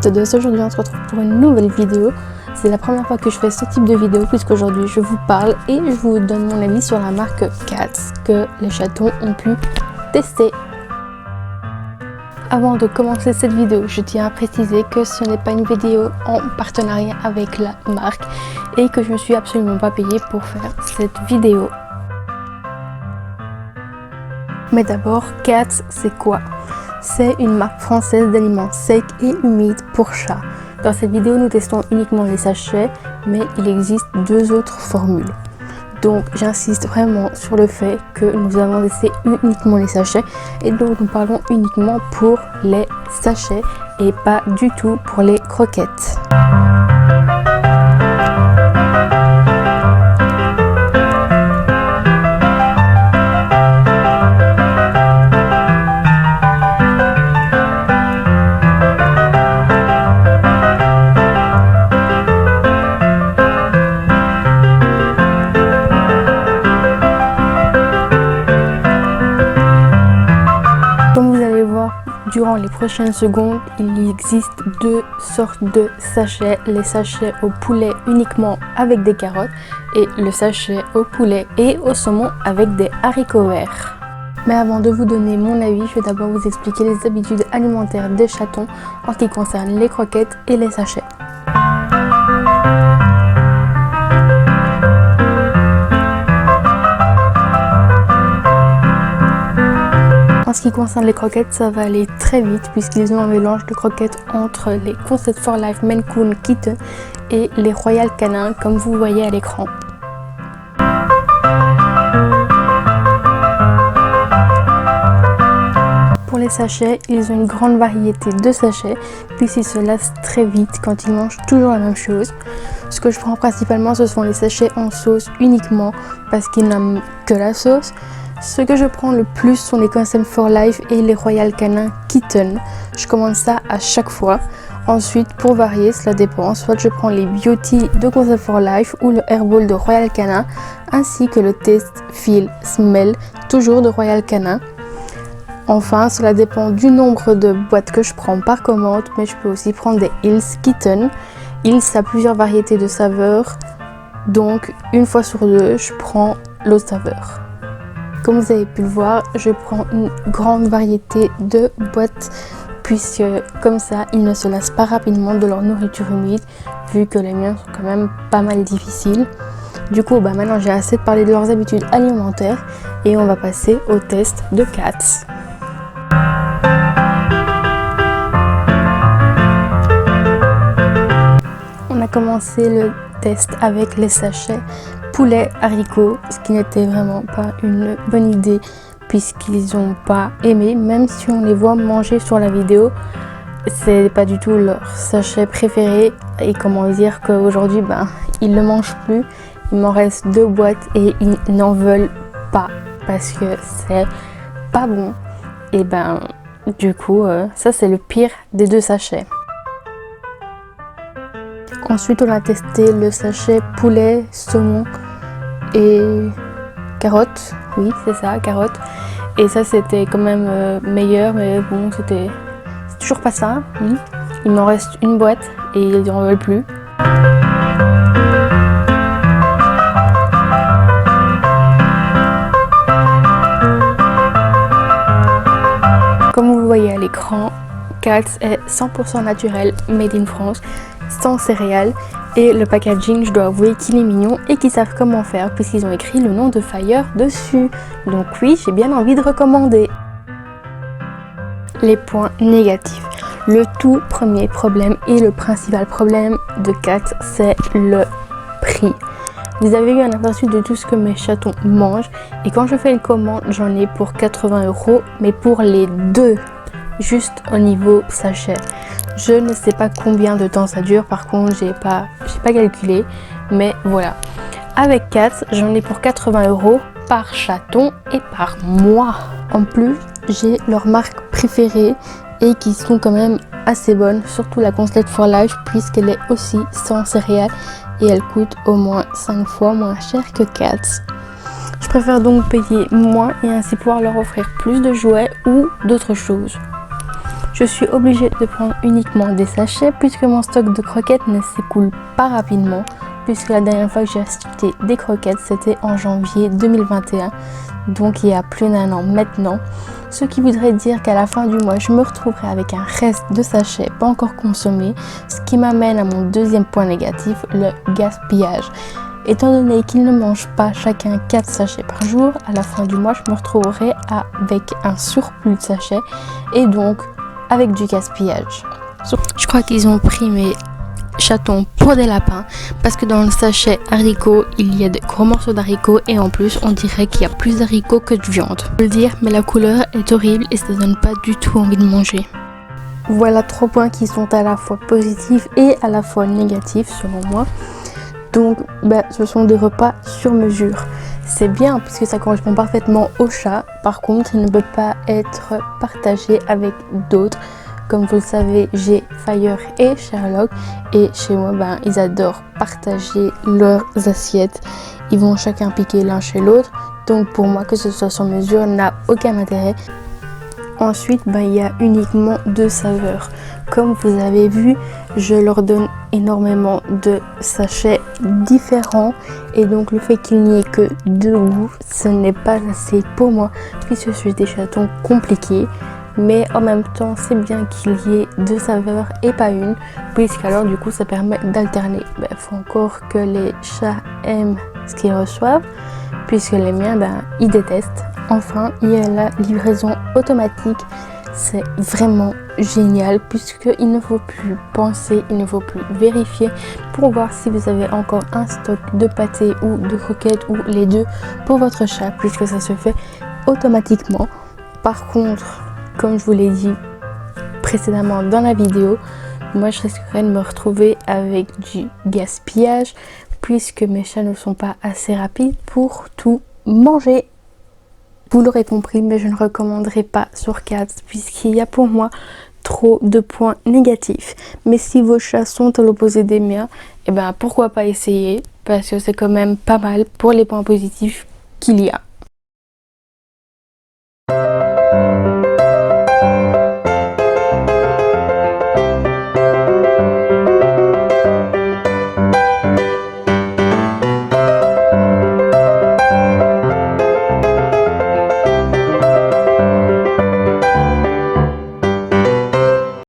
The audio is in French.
Salut à tous, aujourd'hui on se retrouve pour une nouvelle vidéo. C'est la première fois que je fais ce type de vidéo puisqu'aujourd'hui je vous parle et je vous donne mon avis sur la marque Cats que les chatons ont pu tester. Avant de commencer cette vidéo, je tiens à préciser que ce n'est pas une vidéo en partenariat avec la marque et que je ne suis absolument pas payée pour faire cette vidéo. Mais d'abord, Cats, c'est quoi? C'est une marque française d'aliments secs et humides pour chats. Dans cette vidéo, nous testons uniquement les sachets, mais il existe deux autres formules. Donc j'insiste vraiment sur le fait que nous avons testé uniquement les sachets et donc nous parlons uniquement pour les sachets et pas du tout pour les croquettes. Durant les prochaines secondes, il existe deux sortes de sachets. Les sachets au poulet uniquement avec des carottes et le sachet au poulet et au saumon avec des haricots verts. Mais avant de vous donner mon avis, je vais d'abord vous expliquer les habitudes alimentaires des chatons en ce qui concerne les croquettes et les sachets. En ce qui concerne les croquettes, ça va aller très vite puisqu'ils ont un mélange de croquettes entre les Concept for Life Maine Coon Kitten et les Royal Canin comme vous voyez à l'écran. Pour les sachets, ils ont une grande variété de sachets puisqu'ils se lassent très vite quand ils mangent toujours la même chose. Ce que je prends principalement, ce sont les sachets en sauce uniquement parce qu'ils n'aiment que la sauce. Ce que je prends le plus sont les Concept for Life et les Royal Canin Kitten. Je commande ça à chaque fois. Ensuite, pour varier, cela dépend. Soit je prends les Beauty de Concept for Life ou le Airball de Royal Canin, ainsi que le Taste, Feel, Smell, toujours de Royal Canin. Enfin, cela dépend du nombre de boîtes que je prends par commande, mais je peux aussi prendre des Hills Kitten. Hills a plusieurs variétés de saveurs, donc une fois sur deux, je prends l'autre saveur. Comme vous avez pu le voir, je prends une grande variété de boîtes puisque comme ça, ils ne se lassent pas rapidement de leur nourriture humide vu que les miens sont quand même pas mal difficiles. Du coup, maintenant j'ai assez de parler de leurs habitudes alimentaires et on va passer au test de Cats. On a commencé le test avec les sachets poulet haricots, ce qui n'était vraiment pas une bonne idée puisqu'ils n'ont pas aimé, même si on les voit manger sur la vidéo, c'est pas du tout leur sachet préféré et comment dire qu'aujourd'hui ils le mangent plus, il m'en reste deux boîtes et ils n'en veulent pas parce que c'est pas bon et du coup ça c'est le pire des deux sachets. Ensuite, on a testé le sachet poulet, saumon et carottes. Oui, c'est ça, carottes. Et ça, c'était quand même meilleur, mais bon, c'est toujours pas ça. Oui. Il m'en reste une boîte et ils n'en veulent plus. Comme vous voyez à l'écran, Cats est 100% naturel, made in France, sans céréales et le packaging, je dois avouer qu'il est mignon et qu'ils savent comment faire puisqu'ils ont écrit le nom de Fire dessus. Donc oui, j'ai bien envie de recommander. Les points négatifs. Le tout premier problème et le principal problème de Cats, c'est le prix. Vous avez eu un aperçu de tout ce que mes chatons mangent et quand je fais une commande, j'en ai pour 80 €, mais pour les deux, juste au niveau sachet. Je ne sais pas combien de temps ça dure, par contre j'ai pas calculé, mais voilà. Avec Cats, j'en ai pour 80 € par chaton et par mois. En plus, j'ai leur marque préférée et qui sont quand même assez bonnes, surtout la Concept for Life puisqu'elle est aussi sans céréales et elle coûte au moins 5 fois moins cher que Cats. Je préfère donc payer moins et ainsi pouvoir leur offrir plus de jouets ou d'autres choses. Je suis obligée de prendre uniquement des sachets puisque mon stock de croquettes ne s'écoule pas rapidement, puisque la dernière fois que j'ai acheté des croquettes c'était en janvier 2021, donc il y a plus d'1 an maintenant. Ce qui voudrait dire qu'à la fin du mois, je me retrouverai avec un reste de sachets pas encore consommés, ce qui m'amène à mon deuxième point négatif, le gaspillage. Étant donné qu'ils ne mangent pas chacun 4 sachets par jour, à la fin du mois, je me retrouverai avec un surplus de sachets et donc avec du gaspillage. Je crois qu'ils ont pris mes chatons pour des lapins parce que dans le sachet haricots il y a de gros morceaux d'haricots et en plus on dirait qu'il y a plus d'haricots que de viande. Je peux le dire, mais la couleur est horrible et ça donne pas du tout envie de manger. Voilà 3 points qui sont à la fois positifs et à la fois négatifs selon moi. Donc ce sont des repas sur mesure. C'est bien puisque ça correspond parfaitement au chat. Par contre, il ne peut pas être partagé avec d'autres. Comme vous le savez, j'ai Fire et Sherlock et chez moi, ils adorent partager leurs assiettes. Ils vont chacun piquer l'un chez l'autre. Donc pour moi, que ce soit sur mesure n'a aucun intérêt. Ensuite, il y a uniquement 2 saveurs. Comme vous avez vu, je leur donne énormément de sachets différents et donc le fait qu'il n'y ait que 2 goûts, ce n'est pas assez pour moi puisque je suis des chatons compliqués. Mais en même temps, c'est bien qu'il y ait 2 saveurs et pas une, puisqu'alors du coup ça permet d'alterner. Il faut encore que les chats aiment ce qu'ils reçoivent, puisque les miens, ils détestent. Enfin, il y a la livraison automatique. C'est vraiment génial puisqu'il ne faut plus penser, il ne faut plus vérifier pour voir si vous avez encore un stock de pâté ou de croquettes ou les deux pour votre chat, puisque ça se fait automatiquement. Par contre, comme je vous l'ai dit précédemment dans la vidéo, moi je risquerais de me retrouver avec du gaspillage puisque mes chats ne sont pas assez rapides pour tout manger. Vous l'aurez compris, mais je ne recommanderais pas sur Cats puisqu'il y a pour moi trop de points négatifs. Mais si vos chats sont à l'opposé des miens, pourquoi pas essayer, parce que c'est quand même pas mal pour les points positifs qu'il y a.